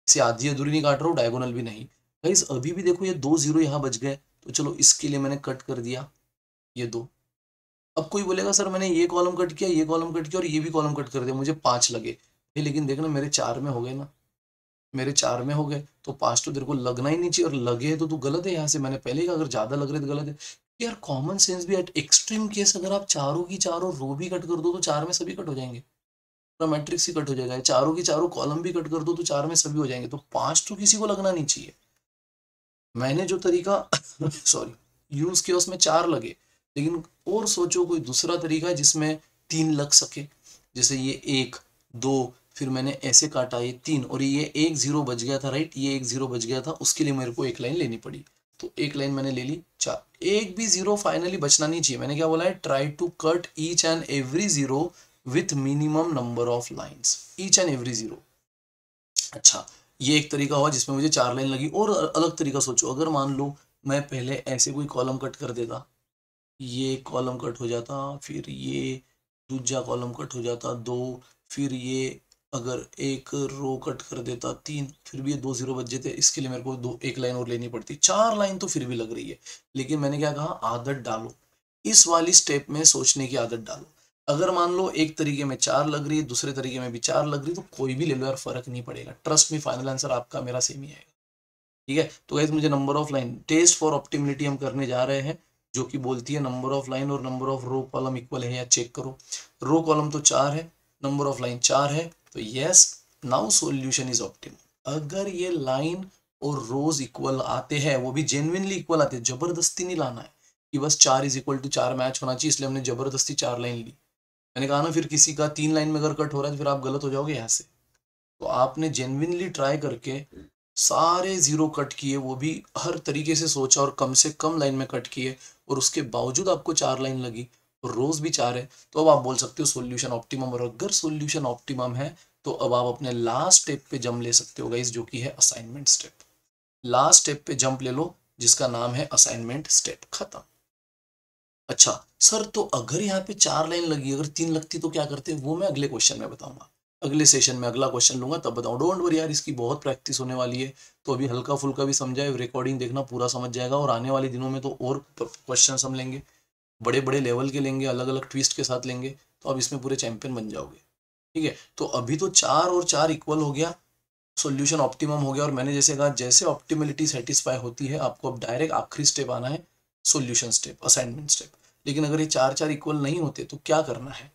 इसे आधी अधूरी नहीं काट रहा हूँ, डायगोनल भी नहीं। गाइस अभी भी देखो, ये 2 जीरो यहाँ बच गए, तो चलो इसके लिए मैंने कट कर दिया ये 2। अब कोई बोलेगा सर मैंने ये कॉलम कट किया, ये कॉलम कट किया और ये भी कॉलम कट कर दिया, मुझे 5 लगे। लेकिन देखना, मेरे 4 में हो गए ना, मेरे 4 में हो गए, तो 5 तो तेरे को लगना ही नहीं चाहिए, और लगे तो तू गलत है। यहाँ से मैंने पहले ही कहा, अगर ज्यादा लग रहे तो गलत है। यार कॉमन सेंस भी, एट एक्सट्रीम केस अगर आप चारों की चारों रो भी कट कर दो तो 4 में सभी कट हो जाएंगे, पूरा मैट्रिक्स ही कट हो जाएगा। चारों की चारों कॉलम भी कट कर दो तो 4 में सभी हो जाएंगे, तो 5 तो किसी को लगना नहीं चाहिए। मैंने जो तरीका सॉरी यूज किया उसमें 4 लगे, लेकिन और सोचो कोई दूसरा तरीका है जिसमें 3 लग सके। जैसे ये 1 2, फिर मैंने ऐसे काटा ये 3, और ये 1 जीरो बच गया था, राइट, ये 1 जीरो बच गया था, उसके लिए मेरे को 1 लाइन लेनी पड़ी। तो 1 लाइन मैंने ले ली, 4, एक भी जीरो फाइनली बचना नहीं चाहिए। मैंने क्या बोला है, try to cut each and every zero with minimum number of lines, each and every zero. अच्छा, ये एक तरीका हुआ जिसमें मुझे 4 लाइन लगी। और अलग तरीका सोचो, अगर मान लो मैं पहले ऐसे कोई कॉलम कट कर देता, ये कॉलम कट हो जाता, फिर ये दूसरा कॉलम कट हो जाता 2, फिर ये अगर एक रो कट कर देता 3, फिर भी ये 2 जीरो बच जाते, इसके लिए मेरे को 1 लाइन और लेनी पड़ती, 4 लाइन तो फिर भी लग रही है। लेकिन मैंने क्या कहा, आदत डालो, इस वाली स्टेप में सोचने की आदत डालो। अगर मान लो एक तरीके में 4 लग रही है, दूसरे तरीके में भी 4 लग रही है, तो कोई भी ले लो यार, फर्क नहीं पड़ेगा, ट्रस्ट मी, फाइनल आंसर आपका मेरा सेम ही आएगा। ठीक है, तो गाइस मुझे number of line, test for optimality हम करने जा रहे हैं, जो कि बोलती है नंबर ऑफ लाइन और number of row column equal है या चेक करो। रो कॉलम तो 4 है, नंबर ऑफ लाइन 4 है, तो yes, now solution is optimal. अगर ये लाइन और रोज इक्वल आते हैं, वो भी जेन्युइनली इक्वल आते हैं, जबरदस्ती नहीं लाना है कि बस 4 इज इक्वल टू 4 मैच होना चाहिए इसलिए हमने जबरदस्ती 4 लाइन ली। मैंने कहा ना, फिर किसी का 3 लाइन में अगर कट हो रहा है तो फिर आप गलत हो जाओगे यहाँ से। तो आपने जेन्युइनली ट्राई करके सारे जीरो कट किए, वो भी हर तरीके से सोचा और कम से कम लाइन में कट किए, और उसके बावजूद आपको 4 लाइन लगी और रोज भी 4 है, तो अब आप बोल सकते हो सॉल्यूशन ऑप्टिमम। और अगर सॉल्यूशन ऑप्टिमम है तो अब आप अपने लास्ट स्टेप पे जंप ले सकते हो गाइस, जो कि है असाइनमेंट स्टेप। लास्ट स्टेप पे जंप ले लो, जिसका नाम है असाइनमेंट स्टेप। खत्म। अच्छा सर, तो अगर यहाँ पे 4 लाइन लगी, अगर 3 लगती तो क्या करते, वो मैं अगले क्वेश्चन में बताऊंगा। अगले सेशन में अगला क्वेश्चन लूंगा तब बताऊं, डोंट वरी यार, इसकी बहुत प्रैक्टिस होने वाली है। तो अभी हल्का फुल्का भी समझाए, रिकॉर्डिंग देखना, पूरा समझ जाएगा, और आने वाले दिनों में तो और क्वेश्चन हम लेंगे, बड़े बड़े लेवल के लेंगे, अलग अलग ट्विस्ट के साथ लेंगे, तो अब इसमें पूरे चैंपियन बन जाओगे। ठीक है, तो अभी तो 4 और 4 इक्वल हो गया, सोल्यूशन ऑप्टिमम हो गया, और मैंने जैसे कहा, जैसे ऑप्टिमिलिटी सेटिस्फाई होती है, आपको अब डायरेक्ट आखिरी स्टेप आना है, सोल्यूशन स्टेप, असाइनमेंट स्टेप। लेकिन अगर ये 4 4 इक्वल नहीं होते तो क्या करना है,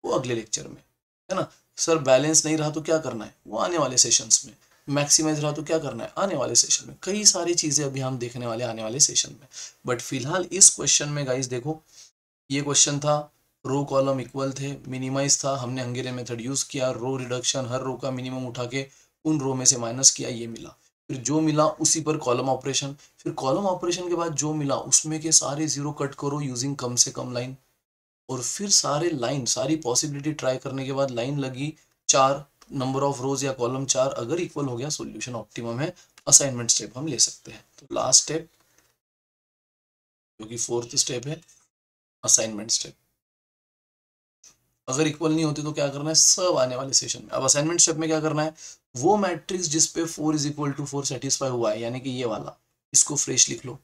वो अगले लेक्चर में है ना। सर बैलेंस नहीं रहा तो क्या करना है, वो आने वाले सेशंस में। मैक्सिमाइज रहा तो क्या करना है, आने वाले सेशन में। कई सारी चीजें अभी हम देखने वाले आने वाले सेशन में। बट फिलहाल इस क्वेश्चन में गाइस देखो, ये क्वेश्चन था, रो कॉलम इक्वल थे, मिनिमाइज था, हमने हंगेरियन मेथड यूज किया, रो रिडक्शन, हर रो का मिनिमम उठा के उन रो में से माइनस किया, ये मिला। फिर जो मिला उसी पर कॉलम ऑपरेशन, फिर कॉलम ऑपरेशन के बाद जो मिला उसमें के सारे जीरो कट करो यूजिंग कम से कम लाइन, और फिर सारे लाइन, सारी पॉसिबिलिटी ट्राई करने के बाद लाइन लगी 4, नंबर ऑफ रोज या कॉलम 4 अगर इक्वल हो गया, सोल्यूशन ऑप्टिमम है। असाइनमेंट स्टेप हम ले सकते हैं। तो लास्ट स्टेप, जो कि 4th स्टेप है, असाइनमेंट स्टेप। अगर इक्वल नहीं होते तो क्या करना है, सब आने वाले सेशन में। अब असाइनमेंट स्टेप में क्या करना है, वो मैट्रिक्स जिस पे 4 इज इक्वल टू 4 सेटिस्फाई हुआ है, यानी कि ये वाला, इसको फ्रेश लिख लो,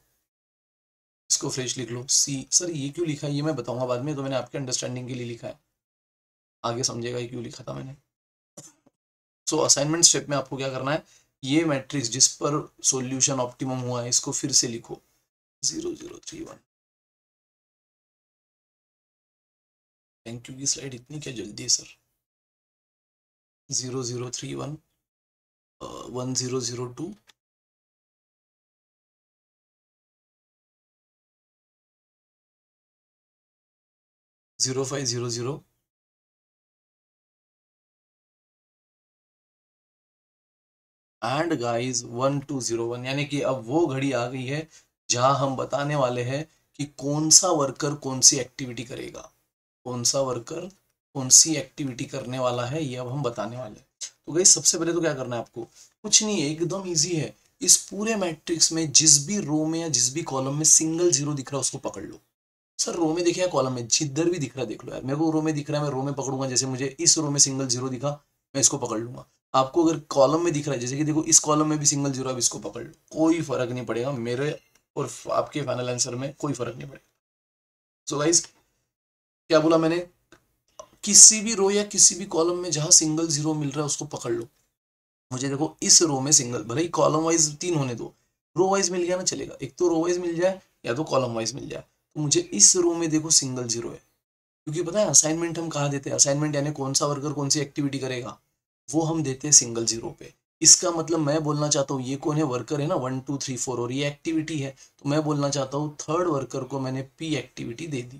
इसको फ्रेश लिख लो। सी सर ये क्यों लिखा है ये मैं बताऊंगा बाद में, तो मैंने आपके अंडरस्टैंडिंग के लिए लिखा है, आगे समझेगा ये क्यों लिखा था मैंने। सो असाइनमेंट स्टेप में आपको क्या करना है, ये मैट्रिक्स जिस पर सॉल्यूशन ऑप्टिमम हुआ है इसको फिर से लिखो 0031। थैंक यू की स्लाइड इतनी क्या जल्दी है सर। 0031 1002 0500 and guys 1201। यानी कि अब वो घड़ी आ गई है जहां हम बताने वाले हैं कि कौन सा वर्कर कौन सी एक्टिविटी करेगा, कौन सा वर्कर कौन सी एक्टिविटी करने वाला है, ये अब हम बताने वाले हैं। तो गाइस सबसे पहले तो क्या करना है आपको, कुछ नहीं है, एकदम इजी है। इस पूरे मैट्रिक्स में जिस भी रो में या जिस भी कॉलम में सिंगल जीरो दिख रहा है उसको पकड़ लो। सर रो में दिखे या कॉलम में, जिधर भी दिख रहा है देख लो यार। मेरे को रो में दिख रहा है, मैं रो में पकड़ूंगा। जैसे मुझे इस रो में सिंगल जीरो दिखा, मैं इसको पकड़ लूंगा। आपको अगर कॉलम में दिख रहा है, जैसे कि देखो इस कॉलम में भी सिंगल जीरो, अब इसको पकड़ लो, कोई फर्क नहीं पड़ेगा, मेरे और आपके फाइनल आंसर में कोई फर्क नहीं पड़ेगा। सो गाइस क्या बोला मैंने, किसी भी रो या किसी भी कॉलम में जहां सिंगल जीरो मिल रहा है उसको पकड़ लो। मुझे देखो इस रो में सिंगल, भले ही कॉलम वाइज 3 होने दो, रो वाइज मिल गया ना चलेगा, एक तो रो वाइज मिल जाए या तो कॉलम वाइज मिल जाए। तो मुझे इस रो में देखो सिंगल जीरो है, क्योंकि पता है असाइनमेंट हम कहाँ देते हैं, असाइनमेंट यानी कौन सा वर्कर कौन सी एक्टिविटी करेगा वो हम देते हैं सिंगल जीरो पे। इसका मतलब मैं बोलना चाहता हूँ ये कौन है, वर्कर है ना 1 2 3 4, और ये एक्टिविटी है, तो मैं बोलना चाहता हूँ थर्ड वर्कर को मैंने पी एक्टिविटी दे दी।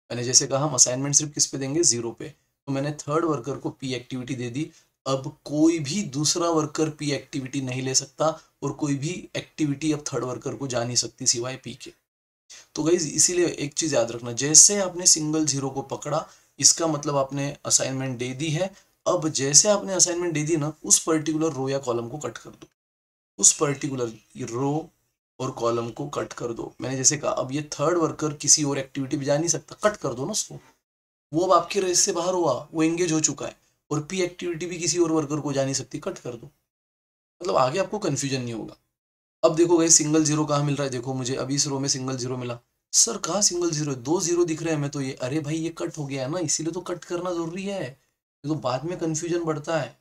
मैंने जैसे कहा हम असाइनमेंट सिर्फ किस पे देंगे, जीरो पे, तो मैंने थर्ड वर्कर को पी एक्टिविटी दे दी। अब कोई भी दूसरा वर्कर पी एक्टिविटी नहीं ले सकता, और कोई भी एक्टिविटी अब थर्ड वर्कर को जा नहीं सकती सिवाय पी के। तो गाइज इसीलिए एक चीज याद रखना, जैसे आपने सिंगल जीरो को पकड़ा इसका मतलब आपने असाइनमेंट दे दी है। अब जैसे आपने असाइनमेंट दे दी ना, उस पर्टिकुलर रो या कॉलम को कट कर दो, उस पर्टिकुलर रो और कॉलम को कट कर दो। मैंने जैसे कहा अब ये थर्ड वर्कर किसी और एक्टिविटी पे जा नहीं सकता, कट कर दो ना उसको, वो अब आपके रेस से बाहर हुआ, वो एंगेज हो चुका है। और पी एक्टिविटी भी किसी और वर्कर को जा नहीं सकती, कट कर दो। मतलब आगे आपको कंफ्यूजन नहीं होगा। अब देखो गाइस सिंगल जीरो कहाँ मिल रहा है, देखो मुझे अभी इस रो में सिंगल जीरो मिला। सर कहाँ सिंगल जीरो है, 2 जीरो दिख रहे हैं, मैं तो ये, अरे भाई ये कट हो गया है ना, इसीलिए तो कट करना जरूरी है, ये तो बाद में कंफ्यूजन बढ़ता है,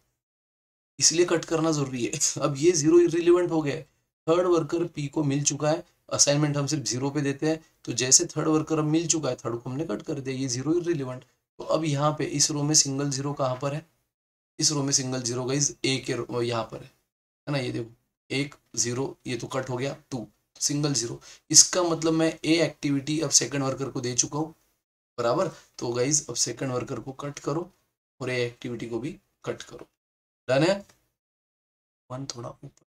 इसलिए कट करना जरूरी है। अब ये जीरो इरिलीवेंट हो गया, थर्ड वर्कर पी को मिल चुका है। असाइनमेंट हम सिर्फ जीरो पे देते हैं, तो जैसे थर्ड वर्कर अब मिल चुका है, थर्ड को हमने कट कर दिया, ये जीरो इरिलीवेंट। तो अब यहाँ पे इस रो में सिंगल जीरो कहाँ पर है, इस रो में सिंगल जीरो गाइस ए के यहाँ पर है ना, ये देखो 1 0, ये तो कट हो गया 2, सिंगल जीरो। इसका मतलब मैं ए एक्टिविटी अब सेकंड वर्कर को दे चुका हूँ, बराबर। तो गाइज अब सेकंड वर्कर को कट करो और ए एक्टिविटी को भी कट करो, डन है। वन थोड़ा ऊपर,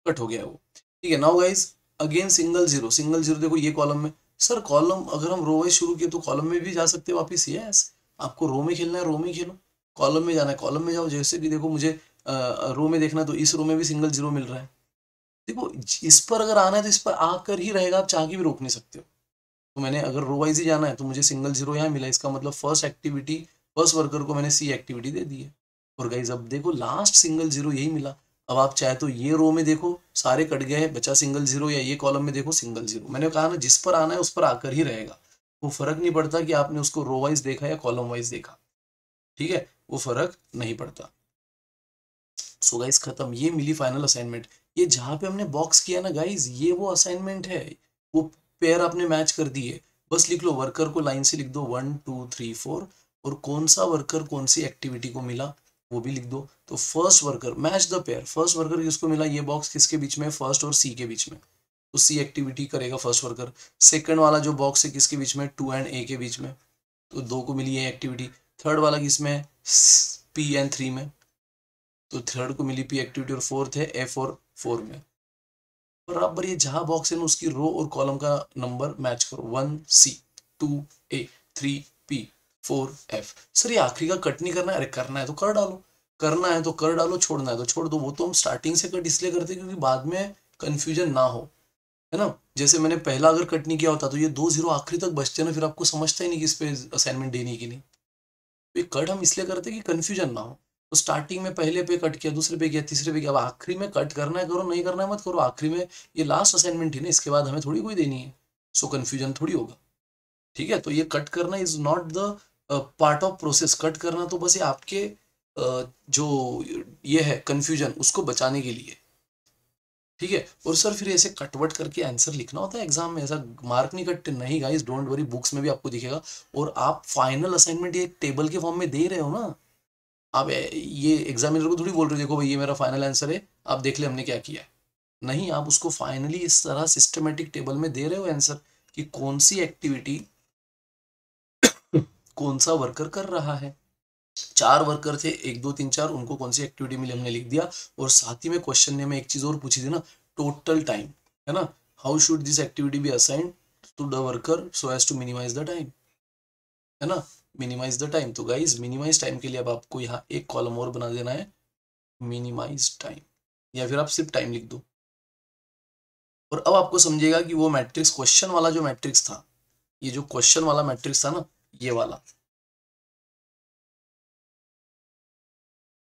कट हो गया वो, ठीक है। Now guys again single zero, single zero देखो ये कॉलम में। सर कॉलम अगर हम रो वाइज शुरू किए तो कॉलम में भी जा सकते हैं वापिस, यस। आपको रो में खेलना है रो में खेलो, कॉलम में जाना है कॉलम में जाओ। जैसे कि देखो मुझे रो में देखना है, तो इस रो में भी सिंगल जीरो मिल रहा है। देखो इस पर अगर आना है तो इस पर आकर ही रहेगा, आप चाह के भी रोक नहीं सकते हो। तो मैंने अगर रो वाइज ही जाना है तो मुझे सिंगल जीरो यहाँ मिला, इसका मतलब फर्स्ट एक्टिविटी, फर्स्ट वर्कर को मैंने सी एक्टिविटी दे दी है। और गाइज अब देखो लास्ट सिंगल जीरो यही मिला। अब आप चाहे तो ये रो में देखो सारे कट गए हैं, बचा सिंगल जीरो, या ये कॉलम में देखो सिंगल जीरो। मैंने कहा ना जिस पर आना है उस पर आकर ही रहेगा, वो फर्क नहीं पड़ता कि आपने उसको रो वाइज देखा या कॉलम वाइज देखा, ठीक है, वो फर्क नहीं पड़ता। सो गाइस खत्म, ये मिली फाइनल असाइनमेंट। ये जहाँ पे हमने बॉक्स किया ना गाइस, ये वो असाइनमेंट है, वो पेयर आपने मैच कर दिए। बस लिख लो, वर्कर को लाइन से लिख दो 1 2 3 4, और कौन सा वर्कर कौन सी एक्टिविटी को मिला वो भी लिख दो। तो first worker match the pair, first worker किसको मिला, ये बॉक्स किसके बीच में, फर्स्ट और सी के बीच में, तो सी एक्टिविटी करेगा फर्स्ट वर्कर। सेकंड वाला जो बॉक्स है किसके बीच में, 2 एंड ए के बीच में, तो 2 को मिली ये एक्टिविटी। थर्ड वाला किसमें, पी एंड 3 में, तो थर्ड को मिली पी एक्टिविटी, और फोर्थ है एफ और 4 में। बराबर ये जहां बॉक्स है ना उसकी रो और कॉलम का नंबर मैच करो, 1 सी, 2 ए, 3 पी, 4 एफ। सर ये आखिरी का कट नहीं करना है, अरे करना है तो कर डालो, करना है तो कर डालो, छोड़ना है तो छोड़ दो। वो तो हम स्टार्टिंग से कट इसलिए करते हैं क्योंकि बाद में कंफ्यूजन ना हो, है ना। जैसे मैंने पहला अगर कट नहीं किया होता तो ये 2 जीरो आखिरी तक बचते ना, फिर आपको समझता ही नहीं कि इस पे असाइनमेंट देनी कि नहीं। तो ये कट हम इसलिए करते हैं कि कंफ्यूजन ना हो। तो स्टार्टिंग में पहले पे कट किया, दूसरे पे किया, तीसरे पे किया, अब आखिरी में कट करना है करो, नहीं करना है मत करो। आखिरी में ये लास्ट असाइनमेंट है ना, इसके बाद हमें थोड़ी कोई देनी है, सो कंफ्यूजन थोड़ी होगा। ठीक है, तो ये कट करना is not the part of process. Cut करना तो बस ये आपके जो ये है कंफ्यूजन उसको बचाने के लिए। ठीक है, और सर फिर ऐसे कटवट करके आंसर लिखना होता है एग्जाम में, ऐसा मार्क नहीं कटते? नहीं गाइस, डोंट वरी, बुक्स में भी आपको दिखेगा। और आप फाइनल असाइनमेंट ये एक टेबल के फॉर्म में दे रहे हो ना, आप ये एग्जामिनर को थोड़ी बोल रहे हो देखो भाई ये मेरा फाइनल आंसर है, आप देख ले हमने क्या किया है। नहीं, आप उसको फाइनली इस तरह सिस्टमेटिक टेबल में दे रहे हो आंसर, कि कौन सी एक्टिविटी कौन सा वर्कर कर रहा है। 4 वर्कर थे, 1 2 3 4, उनको कौन सी एक्टिविटी मिली हमने लिख दिया। और साथ ही में क्वेश्चन ने में एक चीज और पूछी थी ना, टोटल टाइम, है ना, how should this activity be assigned to the worker so as to minimise the time, है ना, मिनिमाइज द टाइम। तो गाइज मिनिमाइज टाइम के लिए अब आपको यहाँ एक कॉलम और बना देना है, मिनिमाइज टाइम, या फिर आप सिर्फ टाइम लिख दो। और अब आपको समझेगा कि वो मैट्रिक्स, क्वेश्चन वाला जो मैट्रिक्स था, ये जो क्वेश्चन वाला मैट्रिक्स था ना, ये वाला,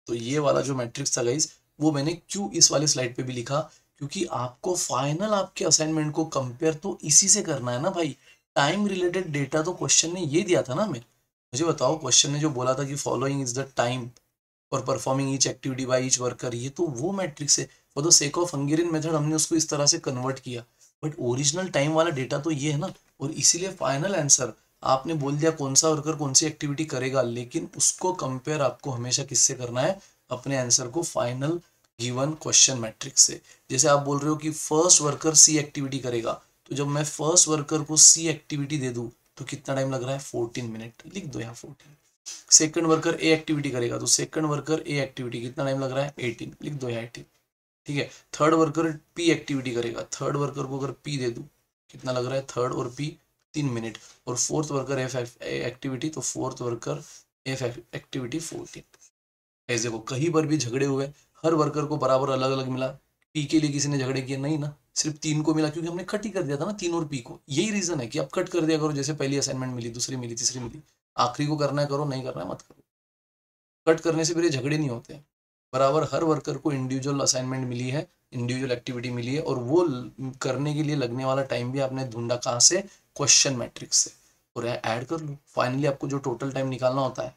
तो ये वाला जो मैट्रिक्स था गाइज, वो मैंने क्यों इस वाले स्लाइड पे भी लिखा, क्योंकि आपको फाइनल आपके असाइनमेंट को कंपेयर तो इसी से करना है ना भाई। टाइम रिलेटेड डेटा तो क्वेश्चन ने ये दिया था ना हमें। मुझे बताओ, क्वेश्चन ने जो बोला था कि following is the time for performing each activity by each worker, ये तो वो मैट्रिक्स है। For the sake of Hungarian method हमने उसको इस तरह से कन्वर्ट किया, बट ओरिजिनल टाइम वाला डेटा तो ये है ना। और इसीलिए फाइनल आंसर आपने बोल दिया कौन सा वर्कर कौन सी एक्टिविटी करेगा, लेकिन उसको कंपेयर आपको हमेशा किससे करना है, अपने आंसर को फाइनल गिवन क्वेश्चन मैट्रिक्स से। जैसे आप बोल रहे हो कि फर्स्ट वर्कर सी एक्टिविटी करेगा, तो जब मैं फर्स्ट वर्कर को सी एक्टिविटी दे दूं तो कितना टाइम लग रहा है, 14 मिनट, लिख दो यहाँ 14। सेकंड वर्कर ए एक्टिविटी करेगा, तो सेकंड वर्कर ए एक्टिविटी कितना टाइम लग रहा है, 18, लिख दो यहाँ 18। ठीक है, थर्ड वर्कर पी एक्टिविटी करेगा, थर्ड वर्कर को अगर पी दे दूं कितना लग रहा है, थर्ड और पी 3 मिनट। और फोर्थ वर्कर एफ एक्टिविटी, तो फोर्थ वर्कर एफ एक्टिविटी 14। ऐसे को कहीं पर भी झगड़े हुए, हर वर्कर को बराबर अलग अलग मिला, पी के लिए किसी ने झगड़े किए नहीं ना, सिर्फ 3 को मिला, क्योंकि हमने कट ही कर दिया था ना 3 और पी को। यही रीजन है कि आप कट कर दिया करो, जैसे पहली असाइनमेंट मिली, दूसरी मिली, तीसरी मिली, आखिरी को करना है करो, नहीं करना है मत करो। कट करने से मेरे झगड़े नहीं होते। बराबर हर वर्कर को इंडिविजुअल असाइनमेंट मिली है, इंडिविजुअल एक्टिविटी मिली है, और वो करने के लिए लगने वाला टाइम भी आपने ढूंढा कहाँ से, क्वेश्चन मैट्रिक्स से, और ऐड कर लो। फाइनली आपको जो टोटल टाइम निकालना होता है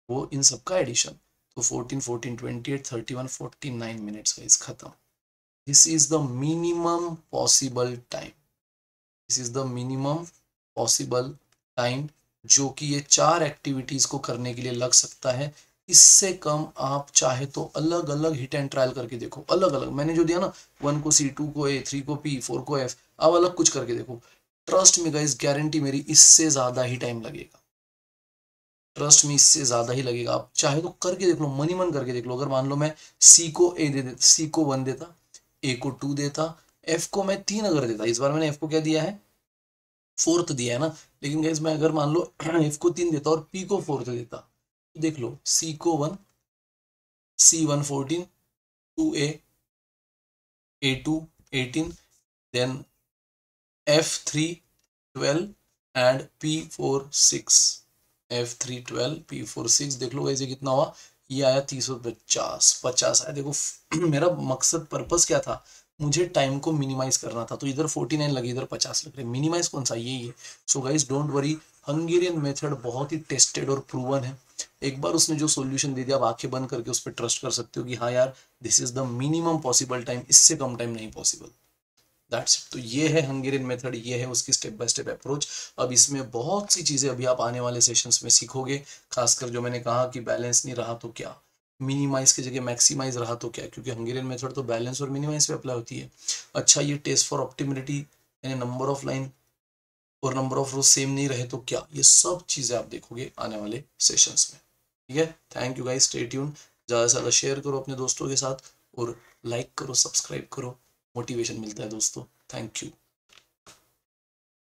वो इन सबका एडिशन। तो 14 14 28 31 49 मिनट्स का इस खत्म। This is the minimum possible time, this is the minimum possible time जो कि ये 4 एक्टिविटीज को करने के लिए लग सकता है। इससे कम आप चाहे तो अलग अलग हिट एंड ट्रायल करके देखो, अलग अलग मैंने जो दिया ना, 1 को सी, 2 को ए, 3 को पी, 4 को एफ, आप अलग कुछ करके देखो। ट्रस्ट में गाइस, गारंटी मेरी, इससे ज्यादा ही टाइम लगेगा, ट्रस्ट में इससे ज्यादा ही लगेगा। आप चाहे तो करके देख लो, मनी मन करके देख लो। अगर मान लो मैं सी को ए दे देता, सी को 1 देता, ए को 2 देता, एफ को मैं 3 अगर देता, इस बार मैंने एफ को क्या दिया है, 4th दिया है ना, लेकिन गाइस मैं अगर मान लो एफ को 3 देता और पी को 4th देता, तो देख लो, सी को 1, C1 14, 2A, A2 18, then F3 12 and P4 6, F3 12, P4 6। देख लो गाइस ये कितना हुआ, ये आया 350, 50 आया। देखो मेरा मकसद, पर्पस क्या था, मुझे टाइम को मिनिमाइज करना था, तो इधर 49 लगे, इधर 50 लग रहे, मिनिमाइज कौन सा, यही है। So guys don't worry, Hungarian method बहुत ही टेस्टेड और प्रूवन है। एक बार उसने जो सॉल्यूशन दे दिया, आप आंखें बंद करके उस पर ट्रस्ट कर सकते हो कि हाँ यार, this is the minimum possible time, इससे कम टाइम नहीं पॉसिबल। That's it. तो ये है हंगेरियन मेथड, ये है उसकी स्टेप बाय स्टेप अप्रोच। अब इसमें बहुत सी चीजें अभी आप आने वाले सेशंस में सीखोगे, खासकर जो मैंने कहा कि बैलेंस नहीं रहा तो क्या, मिनिमाइज की जगह मैक्सिमाइज रहा तो क्या, क्योंकि हंगेरियन मेथड तो बैलेंस और मिनिमाइज पे अप्लाई होती है। अच्छा, ये टेस्ट फॉर ऑप्टिमिलिटी, यानी नंबर ऑफ लाइन और नंबर ऑफ रोज सेम नहीं रहे तो क्या, ये सब चीजें आप देखोगे आने वाले सेशंस में। ठीक है, thank you guys, stay tuned. ज़्यादा से ज़्यादा शेयर करो अपने दोस्तों के साथ, और लाइक करो, सब्सक्राइब करो, मोटिवेशन मिलता है दोस्तों। Thank you.